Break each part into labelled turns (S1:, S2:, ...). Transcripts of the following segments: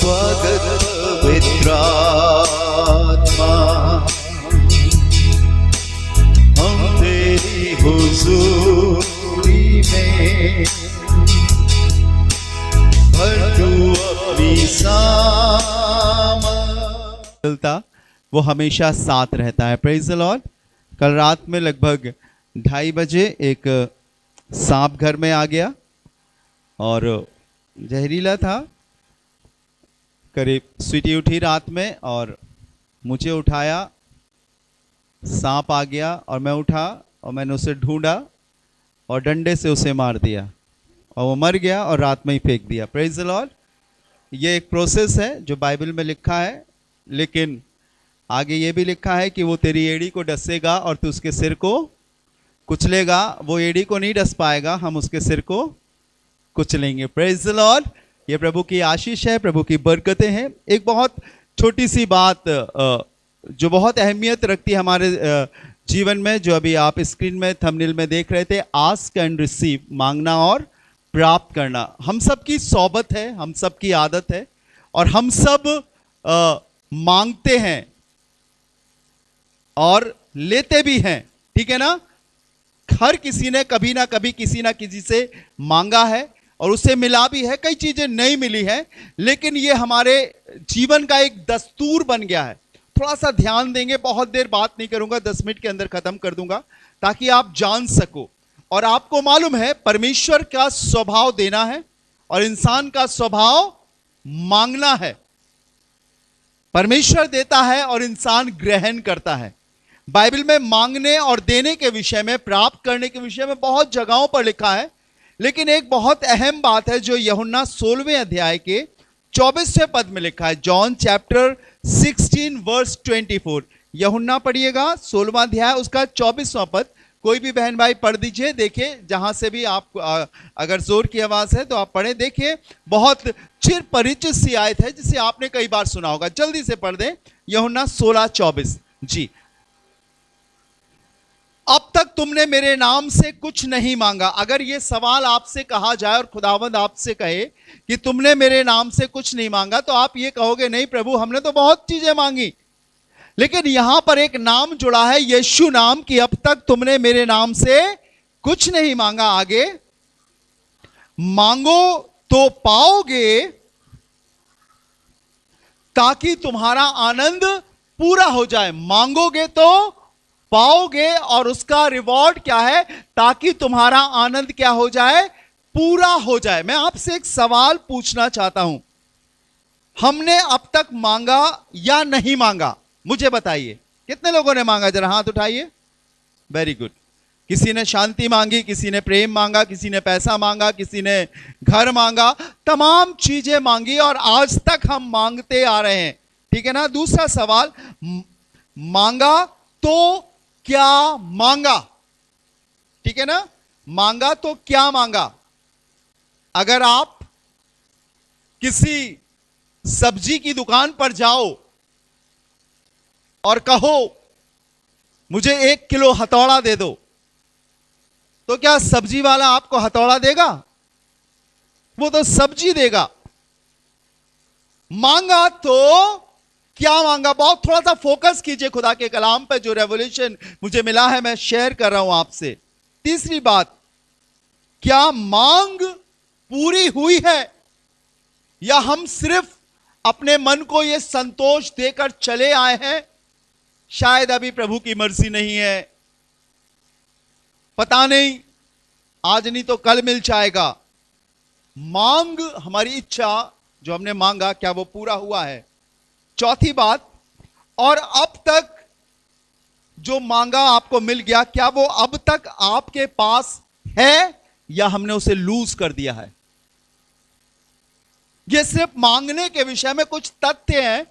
S1: स्वागत पवित्र आत्मा, हम तेरी हुजूरी में भर तू अपनी सामर्थ।
S2: वो हमेशा साथ रहता है। Praise the Lord. कल रात में लगभग 2:30 बजे एक सांप घर में आ गया और जहरीला था। करीब स्वीटी उठी रात में और मुझे उठाया, सांप आ गया और मैं उठा और मैंने उसे ढूंढा और डंडे से उसे मार दिया और वो मर गया और रात में ही फेंक दिया। Praise the Lord. ये एक प्रोसेस है जो बाइबल में लिखा है, लेकिन आगे ये भी लिखा है कि वो तेरी एड़ी को डसेगा और तू उसके सिर को कुचलेगा। वो एड़ी को नहीं डस पाएगा, हम उसके सिर को कुचलेंगे। Praise the Lord. ये प्रभु की आशीष है, प्रभु की बरकतें हैं। एक बहुत छोटी सी बात जो बहुत अहमियत रखती है हमारे जीवन में, जो अभी आप स्क्रीन में थंबनेल में देख रहे थे, आस्क एंड रिसीव, मांगना और प्राप्त करना। हम सब की सोबत है, हम सब की आदत है और हम सब मांगते हैं और लेते भी हैं, ठीक है ना। हर किसी ने कभी ना कभी किसी ना किसी से मांगा है और उसे मिला भी है, कई चीजें नहीं मिली है, लेकिन ये हमारे जीवन का एक दस्तूर बन गया है। थोड़ा सा ध्यान देंगे, बहुत देर बात नहीं करूंगा, 10 मिनट के अंदर खत्म कर दूंगा ताकि आप जान सको। और आपको मालूम है परमेश्वर का स्वभाव देना है और इंसान का स्वभाव मांगना है। परमेश्वर देता है और इंसान ग्रहण करता है। बाइबल में मांगने और देने के विषय में, प्राप्त करने के विषय में बहुत जगहों पर लिखा है, लेकिन एक बहुत अहम बात है जो यूहन्ना 16वें अध्याय के 24वें पद में लिखा है। John chapter 16 verse 24। यूहन्ना पढ़िएगा 16वां अध्याय उसका 24वां पद। कोई भी बहन भाई पढ़ दीजिए, देखिए जहां से भी आप अगर जोर की आवाज है तो आप पढ़े। देखिए बहुत चिर परिचित सी आयत है जिसे आपने कई बार सुना होगा, जल्दी से पढ़ दें। यूहन्ना 16:24 जी। अब तक तुमने मेरे नाम से कुछ नहीं मांगा। अगर ये सवाल आपसे कहा जाए और खुदावंद आपसे कहे कि तुमने मेरे नाम से कुछ नहीं मांगा, तो आप ये कहोगे नहीं प्रभु, हमने तो बहुत चीजें मांगी। लेकिन यहां पर एक नाम जुड़ा है, यीशु नाम, कि अब तक तुमने मेरे नाम से कुछ नहीं मांगा। आगे, मांगो तो पाओगे ताकि तुम्हारा आनंद पूरा हो जाए। मांगोगे तो पाओगे और उसका रिवॉर्ड क्या है? ताकि तुम्हारा आनंद क्या हो जाए? पूरा हो जाए। मैं आपसे एक सवाल पूछना चाहता हूं, हमने अब तक मांगा या नहीं मांगा? मुझे बताइए, कितने लोगों ने मांगा? जरा हाथ उठाइए। Very good. किसी ने शांति मांगी, किसी ने प्रेम मांगा, किसी ने पैसा मांगा, किसी ने घर मांगा, तमाम चीजें मांगी और आज तक हम मांगते आ रहे हैं, ठीक है ना। दूसरा सवाल, मांगा तो क्या मांगा? ठीक है ना। मांगा तो क्या मांगा? अगर आप किसी सब्जी की दुकान पर जाओ और कहो मुझे 1 किलो हथौड़ा दे दो, तो क्या सब्जी वाला आपको हथौड़ा देगा? वो तो सब्जी देगा। मांगा तो क्या मांगा? बहुत थोड़ा सा फोकस कीजिए खुदा के कलाम पे, जो रेवोल्यूशन मुझे मिला है मैं शेयर कर रहा हूं आपसे। तीसरी बात, क्या मांग पूरी हुई है या हम सिर्फ अपने मन को यह संतोष देकर चले आए हैं, शायद अभी प्रभु की मर्जी नहीं है, पता नहीं, आज नहीं तो कल मिल जाएगा। मांग, हमारी इच्छा जो हमने मांगा, क्या वो पूरा हुआ है? चौथी बात, और अब तक जो मांगा आपको मिल गया, क्या वो अब तक आपके पास है या हमने उसे लूज कर दिया है? ये सिर्फ मांगने के विषय में कुछ तथ्य हैं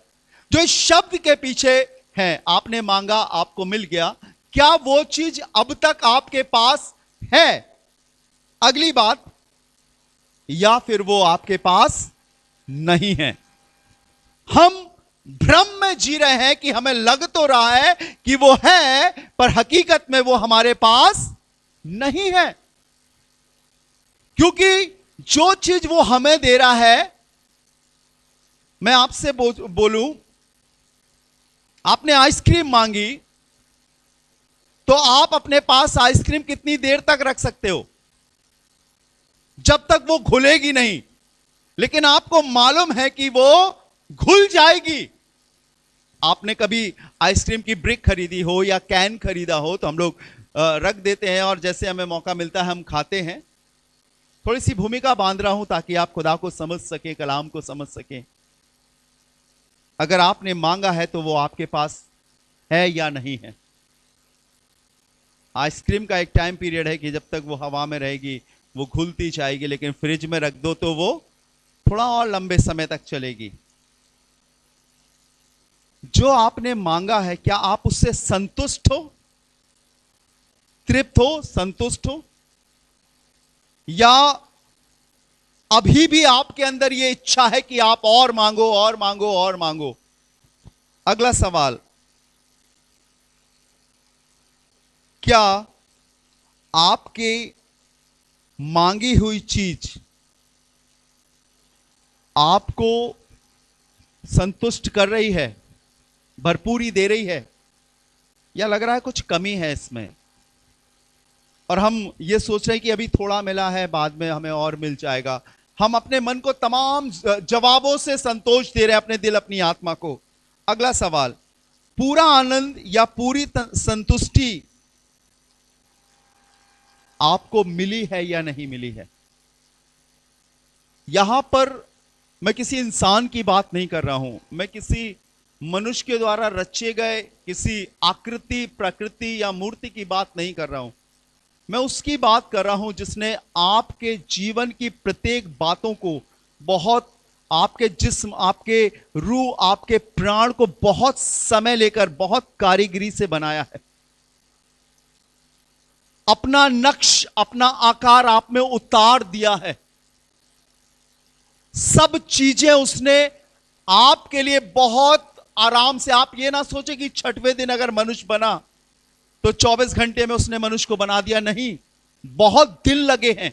S2: जो इस शब्द के पीछे हैं। आपने मांगा, आपको मिल गया, क्या वो चीज अब तक आपके पास है? अगली बात, या फिर वो आपके पास नहीं है। हम भ्रम में जी रहे हैं कि हमें लग तो रहा है कि वो है, पर हकीकत में वो हमारे पास नहीं है, क्योंकि जो चीज वो हमें दे रहा है मैं आपसे बोलूं, आपने आइसक्रीम मांगी, तो आप अपने पास आइसक्रीम कितनी देर तक रख सकते हो? जब तक वो घुलेगी नहीं। लेकिन आपको मालूम है कि वो घुल जाएगी। आपने कभी आइसक्रीम की ब्रिक खरीदी हो या कैन खरीदा हो, तो हम लोग रख देते हैं और जैसे हमें मौका मिलता है हम खाते हैं। थोड़ी सी भूमिका बांध रहा हूं ताकि आप खुदा को समझ सकें, कलाम को समझ सकें। अगर आपने मांगा है तो वो आपके पास है या नहीं है। आइसक्रीम का एक टाइम पीरियड है कि जब तक वो हवा में रहेगी वो घुलती जाएगी, लेकिन फ्रिज में रख दो तो वो थोड़ा और लंबे समय तक चलेगी। जो आपने मांगा है, क्या आप उससे संतुष्ट हो, तृप्त हो, संतुष्ट हो, या अभी भी आपके अंदर यह इच्छा है कि आप और मांगो और मांगो और मांगो? अगला सवाल, क्या आपके मांगी हुई चीज आपको संतुष्ट कर रही है, भरपूरी दे रही है, या लग रहा है कुछ कमी है इसमें और हम ये सोच रहे हैं कि अभी थोड़ा मिला है, बाद में हमें और मिल जाएगा? हम अपने मन को तमाम जवाबों से संतोष दे रहे हैं, अपने दिल, अपनी आत्मा को। अगला सवाल, पूरा आनंद या पूरी संतुष्टि आपको मिली है या नहीं मिली है? यहां पर मैं किसी इंसान की बात नहीं कर रहा हूं, मैं किसी मनुष्य के द्वारा रचे गए किसी आकृति, प्रकृति या मूर्ति की बात नहीं कर रहा हूं। मैं उसकी बात कर रहा हूं जिसने आपके जीवन की प्रत्येक बातों को बहुत, आपके जिस्म, आपके रूह, आपके प्राण को बहुत समय लेकर, बहुत कारीगरी से बनाया है। अपना नक्श, अपना आकार आप में उतार दिया है। सब चीजें उसने आपके लिए बहुत आराम से, आप ये ना सोचे कि छठवें दिन अगर मनुष्य बना तो 24 घंटे में उसने मनुष्य को बना दिया। नहीं, बहुत दिन लगे हैं।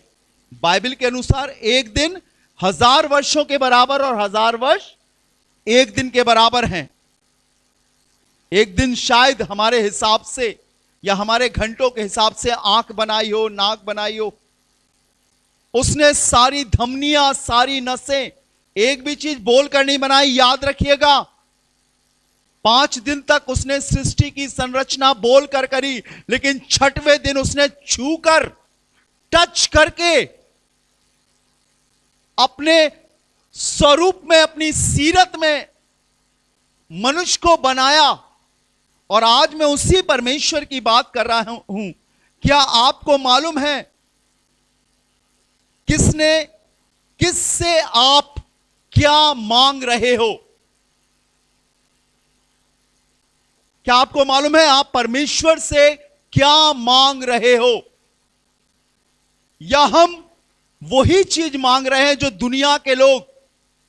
S2: बाइबल के अनुसार एक दिन 1000 वर्षों के बराबर और 1000 वर्ष एक दिन के बराबर हैं। एक दिन शायद हमारे हिसाब से या हमारे घंटों के हिसाब से आंख बनाई हो, नाक बनाई हो। उसने सारी धमनियां, सारी नसें, एक भी चीज बोलकर नहीं बनाई। याद रखिएगा, 5 दिन तक उसने सृष्टि की संरचना बोलकर करी, लेकिन छठवें दिन उसने छूकर, टच करके अपने स्वरूप में, अपनी सीरत में मनुष्य को बनाया। और आज मैं उसी परमेश्वर की बात कर रहा हूं। क्या आपको मालूम है किससे आप क्या मांग रहे हो? क्या आपको मालूम है आप परमेश्वर से क्या मांग रहे हो? या हम वही चीज मांग रहे हैं जो दुनिया के लोग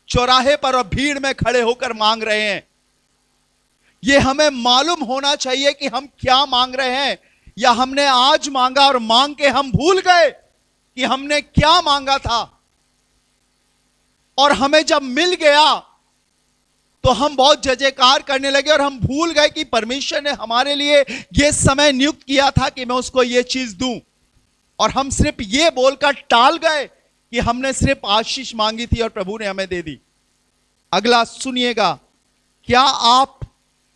S2: चौराहे पर और भीड़ में खड़े होकर मांग रहे हैं? यह हमें मालूम होना चाहिए कि हम क्या मांग रहे हैं। या हमने आज मांगा और मांग के हम भूल गए कि हमने क्या मांगा था, और हमें जब मिल गया तो हम बहुत जय जयकार करने लगे और हम भूल गए कि परमेश्वर ने हमारे लिए यह समय नियुक्त किया था कि मैं उसको यह चीज दूं। और हम सिर्फ यह बोलकर टाल गए कि हमने सिर्फ आशीष मांगी थी और प्रभु ने हमें दे दी। अगला सुनिएगा, क्या आप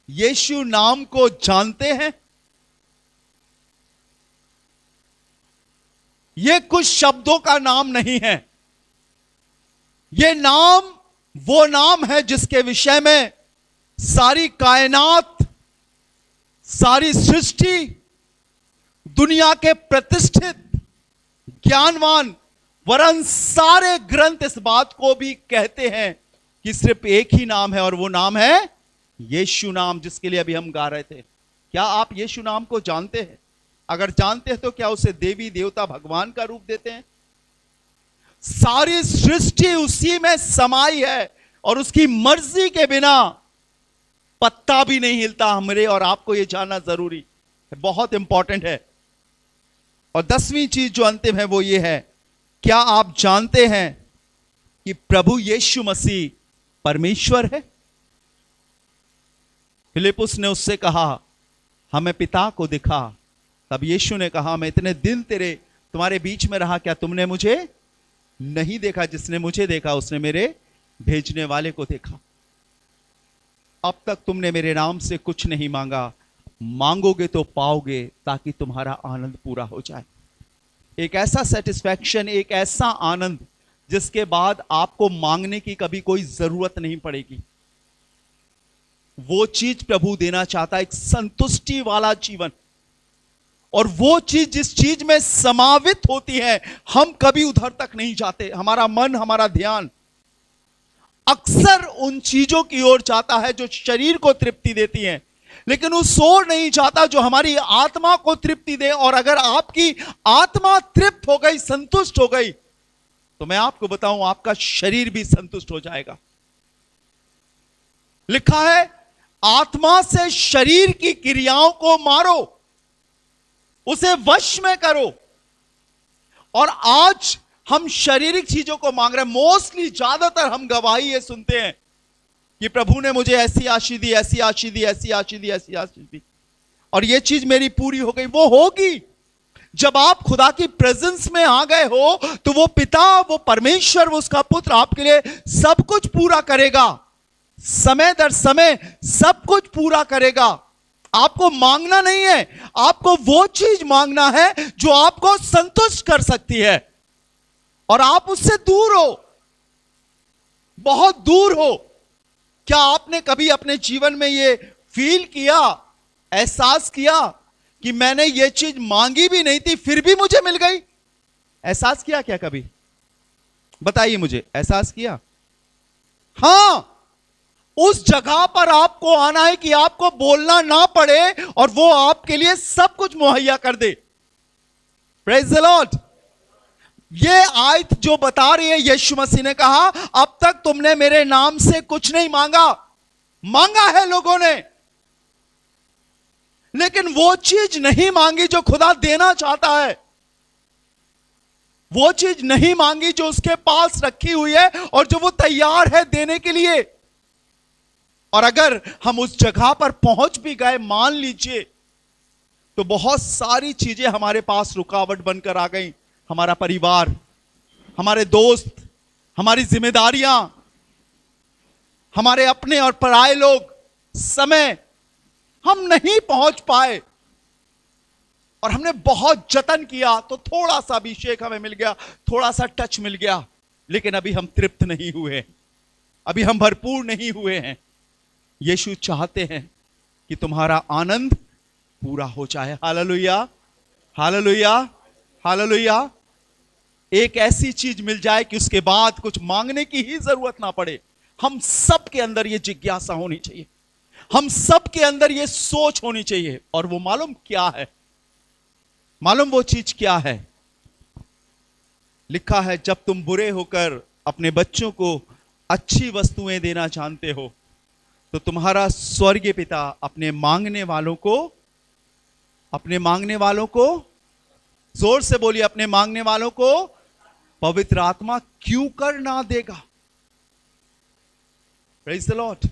S2: यीशु नाम को जानते हैं? यह कुछ शब्दों का नाम नहीं है। यह नाम वो नाम है जिसके विषय में सारी कायनात, सारी सृष्टि, दुनिया के प्रतिष्ठित, ज्ञानवान, वरन सारे ग्रंथ इस बात को भी कहते हैं कि सिर्फ एक ही नाम है और वो नाम है यीशु नाम, जिसके लिए अभी हम गा रहे थे। क्या आप यीशु नाम को जानते हैं? अगर जानते हैं तो क्या उसे देवी देवता भगवान का रूप देते हैं? सारी सृष्टि उसी में समाई है और उसकी मर्जी के बिना पत्ता भी नहीं हिलता। हमरे और आपको यह जानना जरूरी है, बहुत इंपॉर्टेंट है। और 10वीं चीज जो अंतिम है वो ये है, क्या आप जानते हैं कि प्रभु यीशु मसीह परमेश्वर है? फिलिपुस ने उससे कहा, हमें पिता को दिखा। तब यीशु ने कहा, मैं इतने दिन तुम्हारे बीच में रहा, क्या तुमने मुझे नहीं देखा? जिसने मुझे देखा उसने मेरे भेजने वाले को देखा। अब तक तुमने मेरे नाम से कुछ नहीं मांगा, मांगोगे तो पाओगे, ताकि तुम्हारा आनंद पूरा हो जाए। एक ऐसा सेटिस्फैक्शन, एक ऐसा आनंद जिसके बाद आपको मांगने की कभी कोई जरूरत नहीं पड़ेगी। वो चीज प्रभु देना चाहता है, एक संतुष्टि वाला जीवन। और वो चीज जिस चीज में समावित होती है, हम कभी उधर तक नहीं जाते। हमारा मन, हमारा ध्यान अक्सर उन चीजों की ओर जाता है जो शरीर को तृप्ति देती हैं, लेकिन उस ओर नहीं जाता जो हमारी आत्मा को तृप्ति दे। और अगर आपकी आत्मा तृप्त हो गई, संतुष्ट हो गई, तो मैं आपको बताऊं, आपका शरीर भी संतुष्ट हो जाएगा। लिखा है, आत्मा से शरीर की क्रियाओं को मारो, उसे वश में करो। और आज हम शारीरिक चीजों को मांग रहे हैं। मोस्टली, ज्यादातर हम गवाही ये सुनते हैं कि प्रभु ने मुझे ऐसी आशीष दी, ऐसी आशीष दी, ऐसी आशीष दी, ऐसी आशीष दी, और ये चीज मेरी पूरी हो गई। वो होगी जब आप खुदा की प्रेजेंस में आ गए हो, तो वो पिता, वो परमेश्वर, वो उसका पुत्र आपके लिए सब कुछ पूरा करेगा। समय दर समय सब कुछ पूरा करेगा। आपको मांगना नहीं है, आपको वो चीज मांगना है जो आपको संतुष्ट कर सकती है। और आप उससे दूर हो, बहुत दूर हो। क्या आपने कभी अपने जीवन में ये फील किया, एहसास किया कि मैंने ये चीज मांगी भी नहीं थी, फिर भी मुझे मिल गई? एहसास किया क्या कभी? बताइए मुझे, एहसास किया? हां, उस जगह पर आपको आना है कि आपको बोलना ना पड़े और वो आपके लिए सब कुछ मुहैया कर दे। Praise the Lord. ये आयत जो बता रही है, यीशु मसीह ने कहा, अब तक तुमने मेरे नाम से कुछ नहीं मांगा। मांगा है लोगों ने, लेकिन वो चीज नहीं मांगी जो खुदा देना चाहता है। वो चीज नहीं मांगी जो उसके पास रखी हुई है और जो वो तैयार है देने के लिए। और अगर हम उस जगह पर पहुंच भी गए, मान लीजिए, तो बहुत सारी चीजें हमारे पास रुकावट बनकर आ गई। हमारा परिवार, हमारे दोस्त, हमारी जिम्मेदारियां, हमारे अपने और पराये लोग, समय, हम नहीं पहुंच पाए। और हमने बहुत जतन किया तो थोड़ा सा अभिषेक हमें मिल गया, थोड़ा सा टच मिल गया, लेकिन अभी हम तृप्त नहीं हुए, अभी हम भरपूर नहीं हुए हैं। यीशु चाहते हैं कि तुम्हारा आनंद पूरा हो जाए। Hallelujah, hallelujah, hallelujah. एक ऐसी चीज मिल जाए कि उसके बाद कुछ मांगने की ही जरूरत ना पड़े। हम सब के अंदर ये जिज्ञासा होनी चाहिए, हम सब के अंदर ये सोच होनी चाहिए। और वो मालूम क्या है? मालूम वो चीज क्या है? लिखा है, जब तुम बुरे होकर अपने बच्चों को अच्छी वस्तुएं देना जानते हो, तो तुम्हारा स्वर्गीय पिता अपने मांगने वालों को, जोर से बोलिए, अपने मांगने वालों को पवित्र आत्मा क्यों कर ना देगा? Praise the Lord.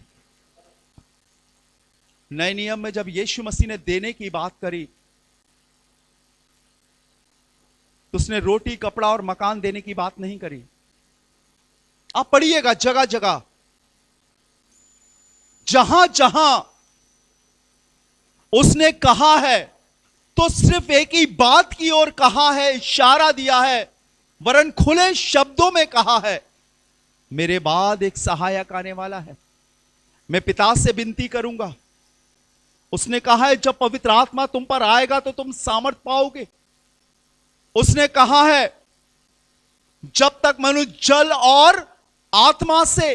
S2: नए नियम में जब यीशु मसीह ने देने की बात करी, तो उसने रोटी, कपड़ा और मकान देने की बात नहीं करी। आप पढ़िएगा, जगह जगह, जहां जहां उसने कहा है, तो सिर्फ एक ही बात की ओर कहा है, इशारा दिया है, वरन खुले शब्दों में कहा है, मेरे बाद एक सहायक आने वाला है, मैं पिता से विनती करूंगा। उसने कहा है, जब पवित्र आत्मा तुम पर आएगा तो तुम सामर्थ पाओगे। उसने कहा है, जब तक मनुष्य जल और आत्मा से,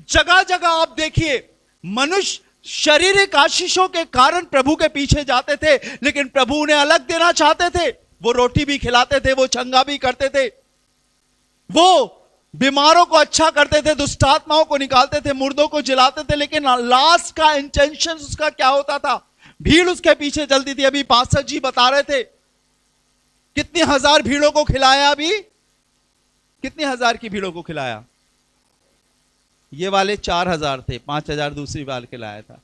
S2: जगह जगह आप देखिए, मनुष्य शारीरिक आशीषों के कारण प्रभु के पीछे जाते थे, लेकिन प्रभु उन्हें अलग देना चाहते थे। वो रोटी भी खिलाते थे, वो चंगा भी करते थे, वो बीमारों को अच्छा करते थे, दुष्ट आत्माओं को निकालते थे, मुर्दों को जिलाते थे। लेकिन लास्ट का इंटेंशन उसका क्या होता था? भीड़ उसके पीछे चलती थी। अभी पास्टर जी बता रहे थे, कितनी हजार भीड़ों को खिलाया। अभी कितनी हजार की भीड़ों को खिलाया? ये वाले 4,000 थे, 5,000 दूसरी बार के लाया था।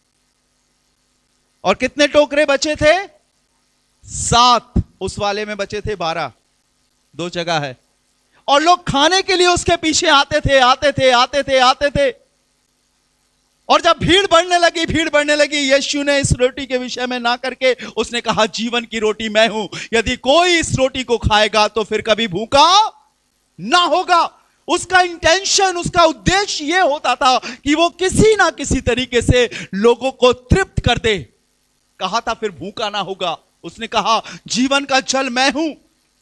S2: और कितने टोकरे बचे थे? 7। उस वाले में बचे थे 12। 2 जगह है। और लोग खाने के लिए उसके पीछे आते थे, आते थे, आते थे, आते थे। और जब भीड़ बढ़ने लगी, यीशु ने इस रोटी के विषय में ना करके उसने कहा, जीवन की रोटी मैं हूं, यदि कोई इस रोटी को खाएगा तो फिर कभी भूखा ना होगा। उसका इंटेंशन, उसका उद्देश्य यह होता था कि वो किसी ना किसी तरीके से लोगों को तृप्त कर दे। कहा था फिर भूखा ना होगा। उसने कहा जीवन का जल मैं हूं,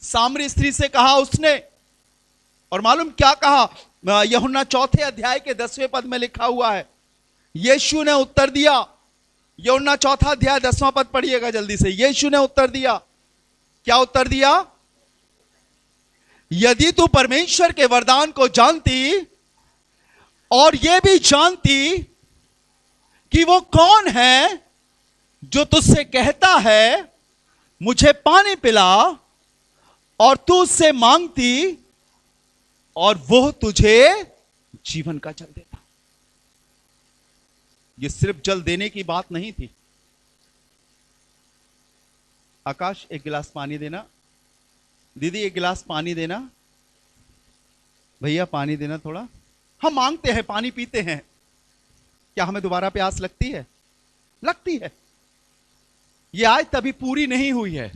S2: सामरी स्त्री से कहा उसने। और मालूम क्या कहा? यूहन्ना 4 अध्याय के 10वें पद में लिखा हुआ है, यीशु ने उत्तर दिया। यूहन्ना 4 अध्याय 10वां पद पढ़िएगा जल्दी से। यीशु ने उत्तर दिया। क्या उत्तर दिया? यदि तू परमेश्वर के वरदान को जानती और यह भी जानती कि वो कौन है जो तुझसे कहता है मुझे पानी पिला, और तू उससे मांगती और वो तुझे जीवन का जल देता। ये सिर्फ जल देने की बात नहीं थी। आकाश, एक गिलास पानी देना। दीदी, एक गिलास पानी देना। भैया, पानी देना थोड़ा। हम मांगते हैं, पानी पीते हैं, क्या हमें दोबारा प्यास लगती है? लगती है। यह आयत अभी पूरी नहीं हुई है,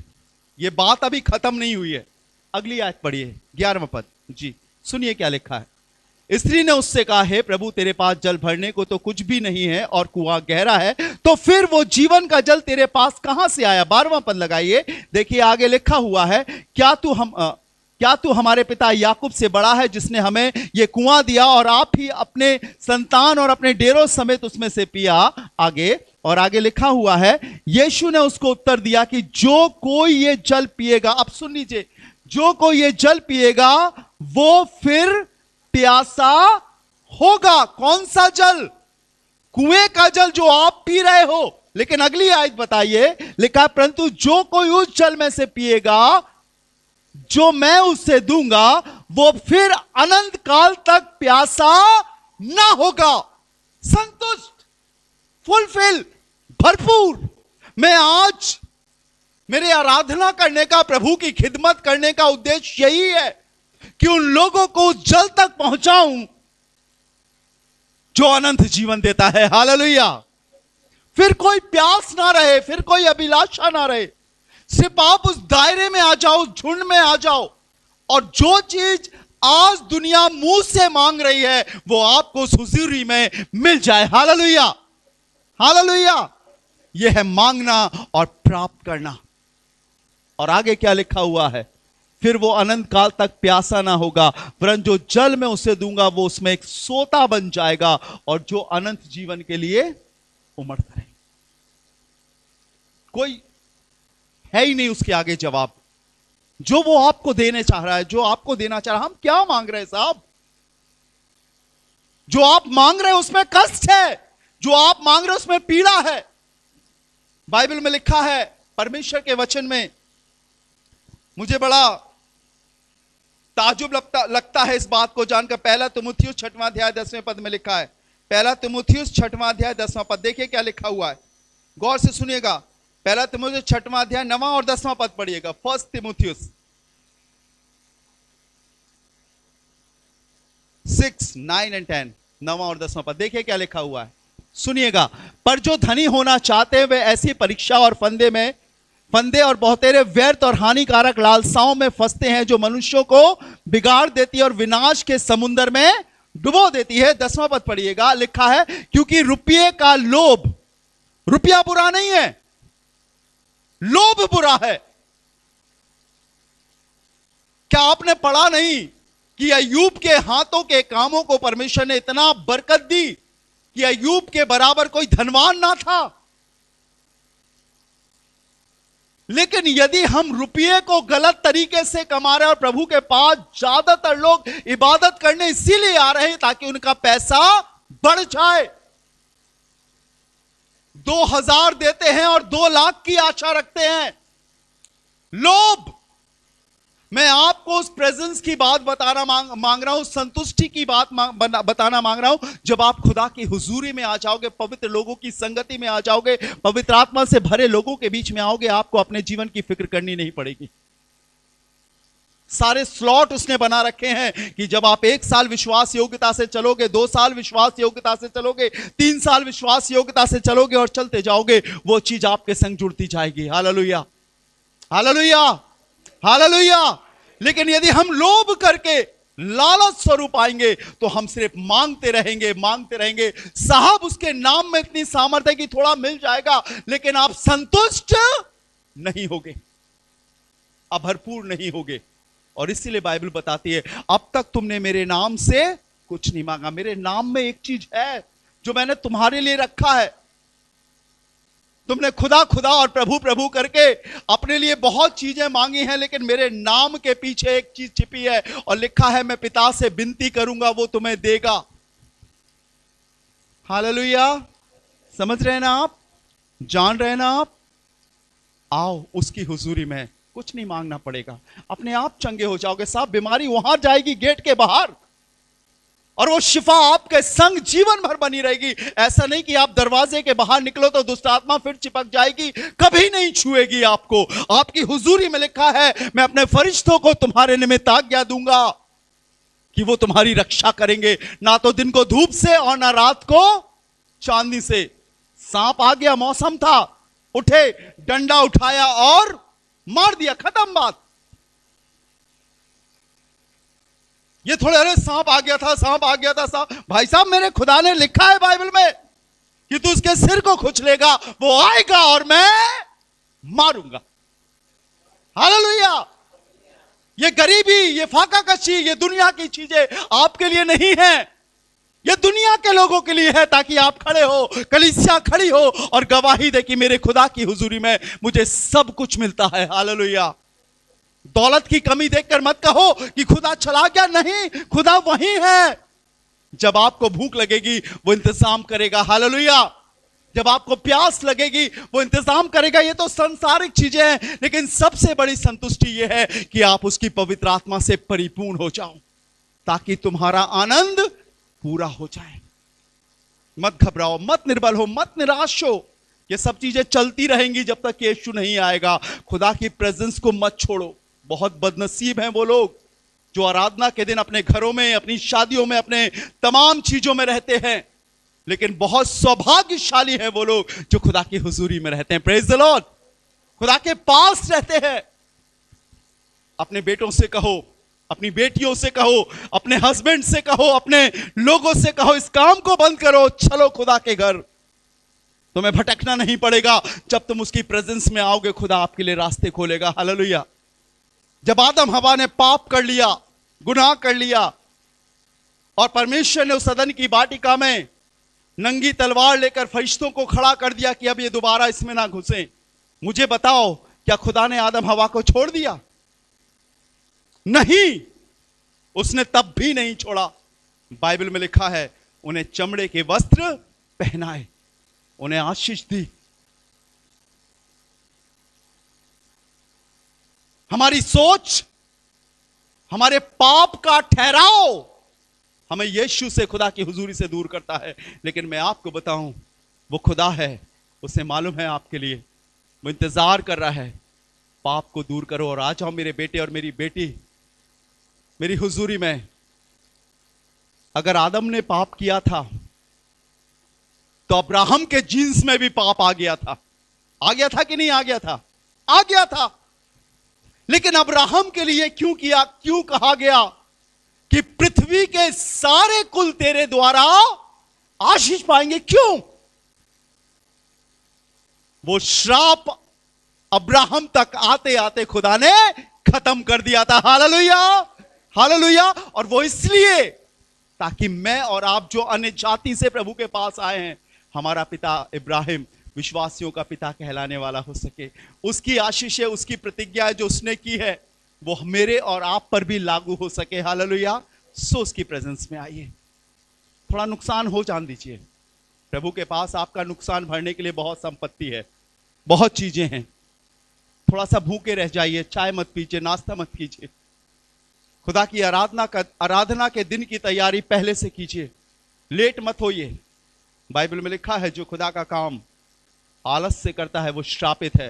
S2: यह बात अभी खत्म नहीं हुई है। अगली आयत पढ़िए, 11वां पद जी। सुनिए क्या लिखा है। स्त्री ने उससे कहा, हे प्रभु, तेरे पास जल भरने को तो कुछ भी नहीं है और कुआं गहरा है, तो फिर वो जीवन का जल तेरे पास कहां से आया? 12वां पद लगाइए, देखिए आगे लिखा हुआ है, क्या तू हमारे पिता याकूब से बड़ा है, जिसने हमें ये कुआं दिया और आप ही अपने संतान और अपने डेरों समेत उसमें से पिया? आगे, और आगे लिखा हुआ है, यीशु ने उसको उत्तर दिया कि जो कोई ये जल पिएगा, अब सुन लीजिए, जो कोई ये जल पिएगा वो फिर प्यासा होगा। कौन सा जल? कुएं का जल जो आप पी रहे हो। लेकिन अगली आयत बताइए, लिखा, परंतु जो कोई उस जल में से पिएगा जो मैं उससे दूंगा, वो फिर अनंत काल तक प्यासा ना होगा। संतुष्ट, फुलफिल, भरपूर। मैं आज मेरे आराधना करने का, प्रभु की खिदमत करने का उद्देश्य यही है कि उन लोगों को उस जल तक पहुंचाऊं जो अनंत जीवन देता है। हालेलुया। फिर कोई प्यास ना रहे, फिर कोई अभिलाषा ना रहे, सिर्फ आप उस दायरे में आ जाओ, झुंड में आ जाओ, और जो चीज आज दुनिया मुंह से मांग रही है वो आपको उस हुजूरी में मिल जाए। Hallelujah, hallelujah. यह है मांगना और प्राप्त करना। और आगे क्या लिखा हुआ है? फिर वो अनंत काल तक प्यासा ना होगा, वरन जो जल मैं उसे दूंगा वो उसमें एक सोता बन जाएगा, और जो अनंत जीवन के लिए उमड़ता रहे। कोई है ही नहीं उसके आगे जवाब। जो वो आपको देने चाह रहा है, जो आपको देना चाह रहा है। हम क्या मांग रहे हैं साहब? जो आप मांग रहे हैं उसमें कष्ट है, जो आप मांग रहे हैं उसमें पीड़ा है। बाइबल में लिखा है, परमेश्वर के वचन में, मुझे बड़ा ताजुब लगता है इस बात को जानकर। 1 तीमुथियुस 6वां अध्याय 10वें पद में लिखा है। 1 तीमुथियुस 6वां अध्याय 10वां पद, देखिए क्या लिखा हुआ है, गौर से सुनिएगा। 1 तीमुथियुस 6वां अध्याय 9वां और 10वां पद पढ़िएगा। 1 तीमुथियुस 6, 9 and 10, 9वां और 10वां पद, देखिए क्या लिखा हुआ है, सुनिएगा। पर जो धनी होना चाहते हैं वे ऐसी परीक्षा और फंदे और बहुतेरे व्यर्थ और हानिकारक लालसाओं में फंसते हैं, जो मनुष्यों को बिगाड़ देती है और विनाश के समुद्र में डुबो देती है। 10वां पद पढ़िएगा, लिखा है, क्योंकि रुपये का लोभ, रुपया बुरा नहीं है, लोभ बुरा है। क्या आपने पढ़ा नहीं कि अय्यूब के हाथों के कामों को परमेश्वर ने इतना बरकत दी कि अय्यूब के बराबर कोई धनवान ना था? लेकिन यदि हम रुपये को गलत तरीके से कमा रहे हैं, और प्रभु के पास ज्यादातर लोग इबादत करने इसीलिए आ रहे हैं ताकि उनका पैसा बढ़ जाए, 2000 देते हैं और 2 लाख की आशा रखते हैं। लोभ। मैं आपको उस प्रेजेंस की बात बताना मांग रहा हूं, संतुष्टि की बात बताना मांग रहा हूं। जब आप खुदा की हुजूरी में आ जाओगे, पवित्र लोगों की संगति में आ जाओगे, पवित्र आत्मा से भरे लोगों के बीच में आओगे, आपको अपने जीवन की फिक्र करनी नहीं पड़ेगी। सारे स्लॉट उसने बना रखे हैं कि जब आप 1 साल विश्वास योग्यता से चलोगे, 2 साल विश्वास योग्यता से चलोगे, 3 साल विश्वास योग्यता से चलोगे और चलते जाओगे, वो चीज आपके संग जुड़ती जाएगी। Hallelujah, hallelujah, hallelujah. लेकिन यदि हम लोभ करके लालच स्वरूप आएंगे तो हम सिर्फ मांगते रहेंगे, मांगते रहेंगे। साहब उसके नाम में इतनी सामर्थ्य है कि थोड़ा मिल जाएगा, लेकिन आप संतुष्ट नहीं होगे, आप भरपूर नहीं होगे। और इसीलिए बाइबल बताती है, अब तक तुमने मेरे नाम से कुछ नहीं मांगा। मेरे नाम में एक चीज है जो मैंने तुम्हारे लिए रखा है। तुमने खुदा खुदा और प्रभु प्रभु करके अपने लिए बहुत चीजें मांगी हैं, लेकिन मेरे नाम के पीछे एक चीज छिपी है और लिखा है, मैं पिता से विनती करूंगा, वो तुम्हें देगा। हालेलुया, समझ रहे हैं ना आप, जान रहे हैं ना आप। आओ उसकी हुजूरी में, कुछ नहीं मांगना पड़ेगा, अपने आप चंगे हो जाओगे। साहब बीमारी वहां जाएगी गेट के बाहर, और वो शिफा आपके संग जीवन भर बनी रहेगी। ऐसा नहीं कि आप दरवाजे के बाहर निकलो तो दुष्ट आत्मा फिर चिपक जाएगी, कभी नहीं छुएगी आपको। आपकी हुजूरी में लिखा है, मैं अपने फरिश्तों को तुम्हारे निमित्त आज्ञा दूंगा कि वो तुम्हारी रक्षा करेंगे, ना तो दिन को धूप से और ना रात को चांदनी से। सांप आ गया, मौसम था, उठे, डंडा उठाया और मार दिया, खत्म बात। ये थोड़े, अरे सांप आ गया था, सांप आ गया था, सांप। भाई साहब, मेरे खुदा ने लिखा है बाइबल में कि तू उसके सिर को खुचलेगा, वो आएगा और मैं मारूंगा। हालेलुया। ये गरीबी, ये फाका कशी, ये दुनिया की चीजें आपके लिए नहीं है, ये दुनिया के लोगों के लिए है, ताकि आप खड़े हो, कलीसिया खड़ी हो और गवाही दे कि मेरे खुदा की हुजूरी में मुझे सब कुछ मिलता है। हालेलुया। दौलत की कमी देखकर मत कहो कि खुदा चला गया, नहीं, खुदा वही है। जब आपको भूख लगेगी वो इंतजाम करेगा। हालेलुया। जब आपको प्यास लगेगी वो इंतजाम करेगा। ये तो संसारिक चीजें हैं, लेकिन सबसे बड़ी संतुष्टि ये है कि आप उसकी पवित्र आत्मा से परिपूर्ण हो जाओ, ताकि तुम्हारा आनंद पूरा हो जाए। मत घबराओ, मत निर्बल हो, मत निराश हो। ये सब चीजें चलती रहेंगी जब तक यीशु नहीं आएगा। खुदा की प्रेजेंस को मत छोड़ो। बहुत बदनसीब हैं वो लोग जो आराधना के दिन अपने घरों में, अपनी शादियों में, अपने तमाम चीजों में रहते हैं, लेकिन बहुत सौभाग्यशाली हैं वो लोग जो खुदा की हुजूरी में रहते हैं। Praise the Lord. खुदा के पास रहते हैं। अपने बेटों से कहो, अपनी बेटियों से कहो, अपने हस्बैंड से कहो, अपने लोगों से कहो, इस काम को बंद करो, चलो खुदा के घर। तुम्हें भटकना नहीं पड़ेगा। जब तुम उसकी प्रेजेंस में आओगे, खुदा आपके लिए रास्ते खोलेगा। हालेलुया। जब आदम हवा ने पाप कर लिया, गुनाह कर लिया, और परमेश्वर ने उस सदन की वाटिका में नंगी तलवार लेकर फरिश्तों को खड़ा कर दिया कि अब ये दोबारा इसमें ना घुसे, मुझे बताओ, क्या खुदा ने आदम हवा को छोड़ दिया? नहीं, उसने तब भी नहीं छोड़ा। बाइबल में लिखा है, उन्हें चमड़े के वस्त्र पहनाए, उन्हें आशीष दी। हमारी सोच, हमारे पाप का ठहराव हमें यीशु से, खुदा की हुजूरी से दूर करता है। लेकिन मैं आपको बताऊं, वो खुदा है, उसे मालूम है आपके लिए, वो इंतजार कर रहा है। पाप को दूर करो और आ जाओ मेरे बेटे और मेरी बेटी मेरी हुजूरी में। अगर आदम ने पाप किया था तो अब्राहम के जीन्स में भी पाप आ गया था। आ गया था कि नहीं आ गया था? आ गया था। लेकिन अब्राहम के लिए क्यों किया, क्यों कहा गया कि पृथ्वी के सारे कुल तेरे द्वारा आशीष पाएंगे? क्यों? वो श्राप अब्राहम तक आते आते खुदा ने खत्म कर दिया था। Hallelujah, hallelujah. और वो इसलिए ताकि मैं और आप जो अन्य जाति से प्रभु के पास आए हैं, हमारा पिता इब्राहिम विश्वासियों का पिता कहलाने वाला हो सके। उसकी आशीष है, उसकी प्रतिज्ञा है जो उसने की है, वो मेरे और आप पर भी लागू हो सके। हालेलुया। सो उसकी प्रेजेंस में आइए। थोड़ा नुकसान हो जान दीजिए। प्रभु के पास आपका नुकसान भरने के लिए बहुत संपत्ति है, बहुत चीजें हैं। थोड़ा सा भूखे रह जाइए, चाय मत पीजिए, नाश्ता मत कीजिए, खुदा की आराधना के दिन की तैयारी पहले से कीजिए, लेट मत होइए। बाइबल में लिखा है जो खुदा का काम आलस से करता है वो श्रापित है।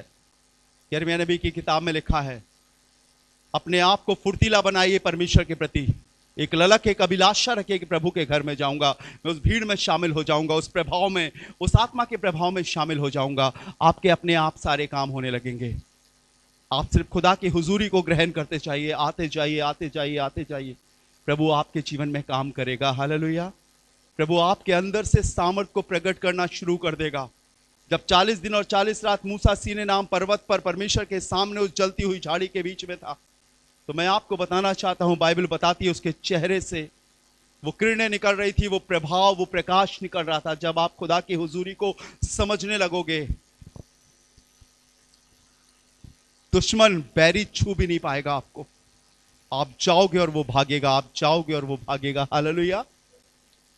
S2: यिर्मयाह नबी की किताब में लिखा है, अपने आप को फुर्तीला बनाइए परमेश्वर के प्रति, एक ललक, एक अभिलाषा रखिए कि प्रभु के घर में जाऊंगा, मैं उस भीड़ में शामिल हो जाऊंगा, उस प्रभाव में, उस आत्मा के प्रभाव में शामिल हो जाऊंगा। आपके अपने आप सारे काम होने लगेंगे। आप सिर्फ खुदा की हुजूरी को ग्रहण करते जाइए, आते जाइए, आते जाइए, आते जाइए। प्रभु आपके जीवन में काम करेगा। हालेलुया। प्रभु आपके अंदर से सामर्थ को प्रकट करना शुरू कर देगा। जब 40 दिन और 40 रात मूसा सीने नाम पर्वत पर परमेश्वर के सामने उस जलती हुई झाड़ी के बीच में था, तो मैं आपको बताना चाहता हूं, बाइबल बताती है उसके चेहरे से वो किरणें निकल रही थी, वो प्रभाव, वो प्रकाश निकल रहा था। जब आप खुदा की हुजूरी को समझने लगोगे, दुश्मन बैरी छू भी नहीं पाएगा आपको। आप जाओगे और वो भागेगा, आप जाओगे और वो भागेगा। हालेलुया।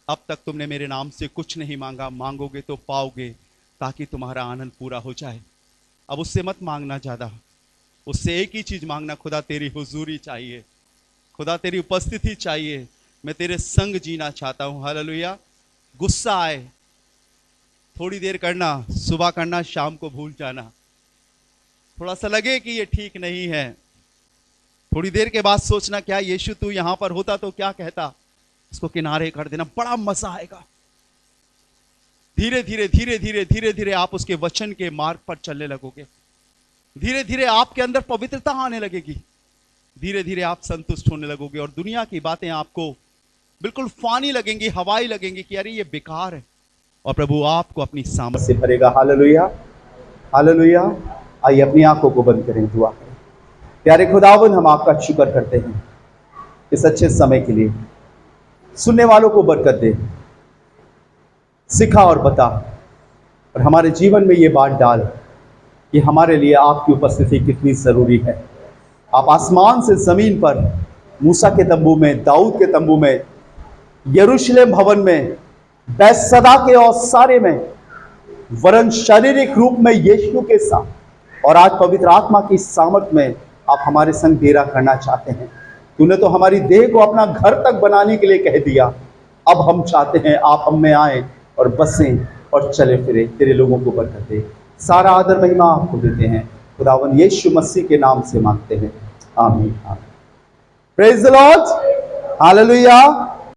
S2: अब तक तुमने मेरे नाम से कुछ नहीं मांगा, मांगोगे तो पाओगे, ताकि तुम्हारा आनंद पूरा हो जाए। अब उससे मत मांगना ज्यादा, उससे एक ही चीज मांगना, खुदा तेरी हुजूरी चाहिए, खुदा तेरी उपस्थिति चाहिए, मैं तेरे संग जीना चाहता हूं। हालेलुया। गुस्सा आए थोड़ी देर करना, सुबह करना, शाम को भूल जाना। थोड़ा सा लगे कि ये ठीक नहीं है, थोड़ी देर के बाद सोचना, क्या यीशु तू यहां पर होता तो क्या कहता, इसको किनारे कर देना, बड़ा मजा आएगा। धीरे धीरे धीरे धीरे धीरे धीरे आप उसके वचन के मार्ग पर चलने लगोगे। धीरे धीरे आपके अंदर पवित्रता आने लगेगी। धीरे धीरे आप संतुष्ट होने लगोगे और दुनिया की बातें आपको बिल्कुल फानी लगेंगी, हवाई लगेंगी कि अरे ये बेकार है, और प्रभु आपको अपनी सामर्थ से भरेगा। Hallelujah, hallelujah. आइए अपनी आंखों को बंद करें, दुआ करें। प्यारे खुदावंद, हम आपका शुक्र करते हैं इस अच्छे समय के लिए। सुनने वालों को बरकत दे, सिखा और बता, और हमारे जीवन में ये बात डाल कि हमारे लिए आपकी उपस्थिति कितनी ज़रूरी है। आप आसमान से ज़मीन पर, मूसा के तंबू में, दाऊद के तंबू में, यरूशलेम भवन में, बैतसदा के औसारे में, वरन शारीरिक रूप में यीशु के साथ, और आज पवित्र आत्मा की सामर्थ में आप हमारे संग डेरा करना चाहते हैं। तूने तो हमारी देह को अपना घर तक बनाने के लिए कह दिया। अब हम चाहते हैं आप हम में आए और बसें और चले फिरे। तेरे लोगों को बरकत दे। सारा आदर महिमा आपको देते हैं, खुदावन यीशु मसीह के नाम से मांगते हैं, आमीन। Praise the Lord, hallelujah.